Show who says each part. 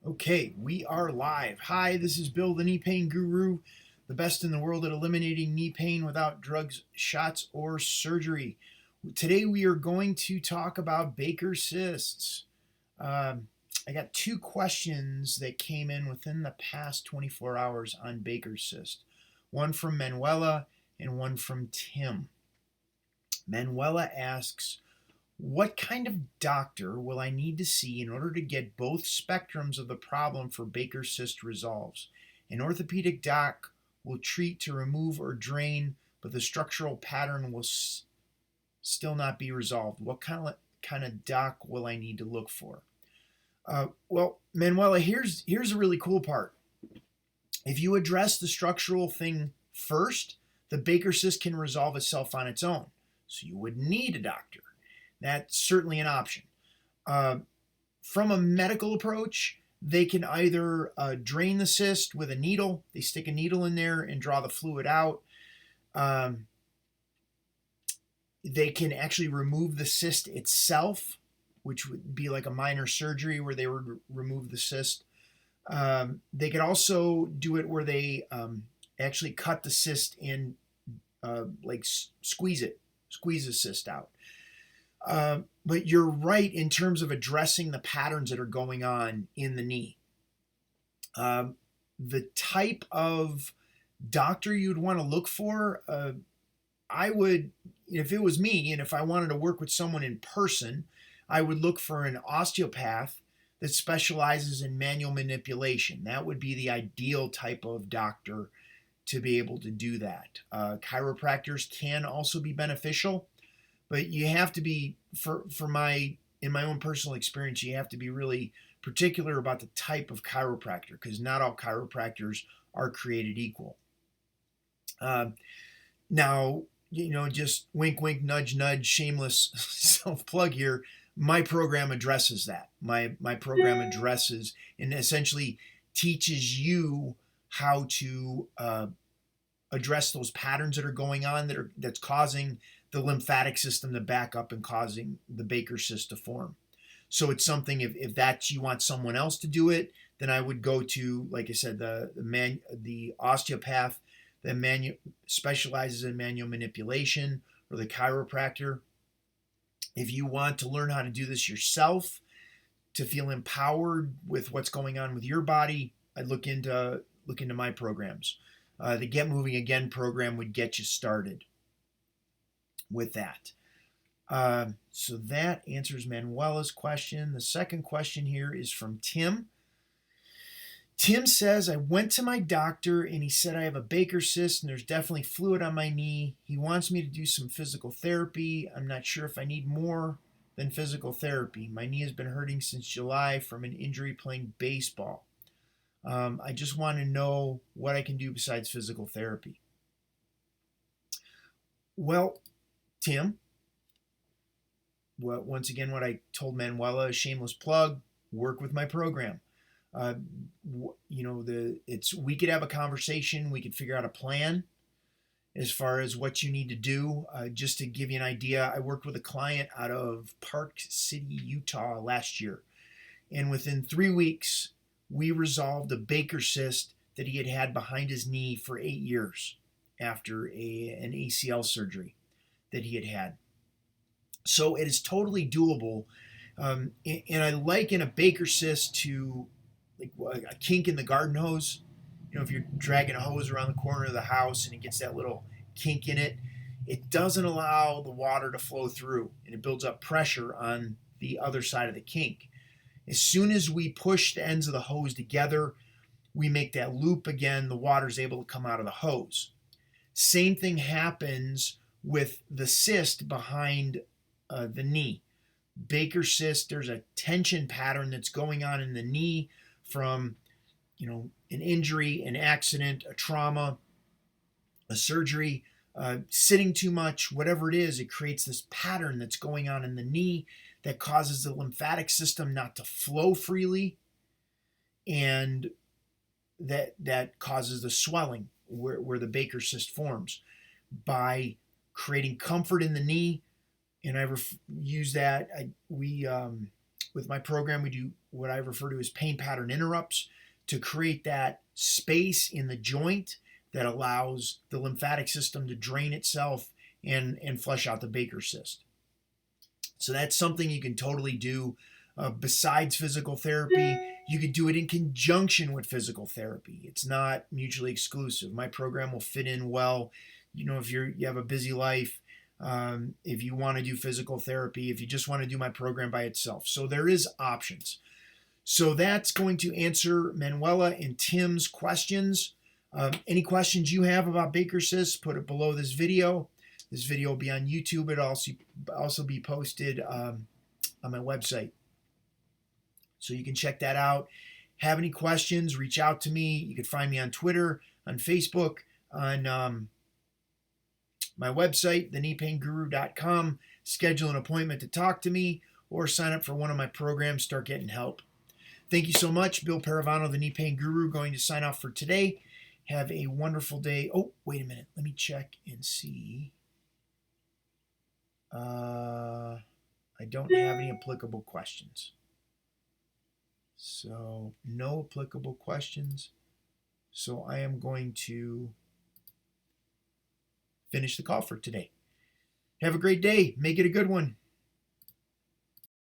Speaker 1: Okay, we are live. Hi, this is Bill, the knee pain guru, the best in the world at eliminating knee pain without drugs, shots, or surgery. Today we are going to talk about Baker cysts. I got two questions that came in within the past 24 hours on Baker cyst. One from Manuela and one from Tim. Manuela asks, what kind of doctor will I need to see in order to get both spectrums of the problem for Baker cyst resolves? An orthopedic doc will treat to remove or drain, but the structural pattern will still not be resolved. What kind of doc will I need to look for? Well, Manuela, here's a really cool part. If you address the structural thing first, the Baker cyst can resolve itself on its own. So you wouldn't need a doctor. That's certainly an option. From a medical approach, they can either drain the cyst with a needle. They stick a needle in there and draw the fluid out. They can actually remove the cyst itself, which would be like a minor surgery where they would remove the cyst. They could also do it where they actually cut the cyst and squeeze the cyst out. But you're right in terms of addressing the patterns that are going on in the knee. The type of doctor you'd want to look for, I would, if it was me and if I wanted to work with someone in person, I would look for an osteopath that specializes in manual manipulation. That would be the ideal type of doctor to be able to do that. Chiropractors can also be beneficial. But you have to be, in my own personal experience, you have to be really particular about the type of chiropractor because not all chiropractors are created equal. Now, just wink, wink, nudge, nudge, shameless self-plug here. My program addresses that. My program addresses and essentially teaches you how to address those patterns that are going on that's causing the lymphatic system to back up and causing the Baker cyst to form. So it's something, if that's you want someone else to do it, then I would go to, like I said, the osteopath that specializes in manual manipulation, or the chiropractor. If you want to learn how to do this yourself, to feel empowered with what's going on with your body, I'd look into my programs. The Get Moving Again program would get you started with that. So that answers Manuela's question. The second question here is from Tim. Tim says, I went to my doctor and he said I have a Baker cyst and there's definitely fluid on my knee. He wants me to do some physical therapy. I'm not sure if I need more than physical therapy. My knee has been hurting since July from an injury playing baseball. I just want to know what I can do besides physical therapy. Well, Tim, once again, what I told Manuela, shameless plug, work with my program. We could have a conversation. We could figure out a plan as far as what you need to do. Just to give you an idea, I worked with a client out of Park City, Utah last year. And within 3 weeks, we resolved a Baker cyst that he had had behind his knee for 8 years after an ACL surgery that he had had. So it is totally doable. And I liken a Baker cyst to like a kink in the garden hose. If you're dragging a hose around the corner of the house and it gets that little kink in it, it doesn't allow the water to flow through and it builds up pressure on the other side of the kink. As soon as we push the ends of the hose together, we make that loop again, the water is able to come out of the hose. Same thing happens with the cyst behind the knee. Baker cyst, there's a tension pattern that's going on in the knee from an injury, an accident, a trauma, a surgery, sitting too much, whatever it is, it creates this pattern that's going on in the knee that causes the lymphatic system not to flow freely, and that causes the swelling where the Baker cyst forms. By creating comfort in the knee, and I use that, we with my program, we do what I refer to as pain pattern interrupts to create that space in the joint that allows the lymphatic system to drain itself and flush out the Baker cyst. So that's something you can totally do besides physical therapy. You could do it in conjunction with physical therapy. It's not mutually exclusive. My program will fit in well. You know, if you have a busy life, if you want to do physical therapy, if you just want to do my program by itself. So there is options. So that's going to answer Manuela and Tim's questions. Any questions you have about Baker cysts, put it below this video. This video will be on YouTube. It'll also be posted on my website. So you can check that out. Have any questions, reach out to me. You can find me on Twitter, on Facebook, on my website, thekneepainguru.com. Schedule an appointment to talk to me or sign up for one of my programs, start getting help. Thank you so much. Bill Paravano, the Knee Pain Guru, going to sign off for today. Have a wonderful day. Oh, wait a minute. Let me check and see. I don't have any applicable questions. So no applicable questions. So I am going to finish the call for today. Have a great day. Make it a good one.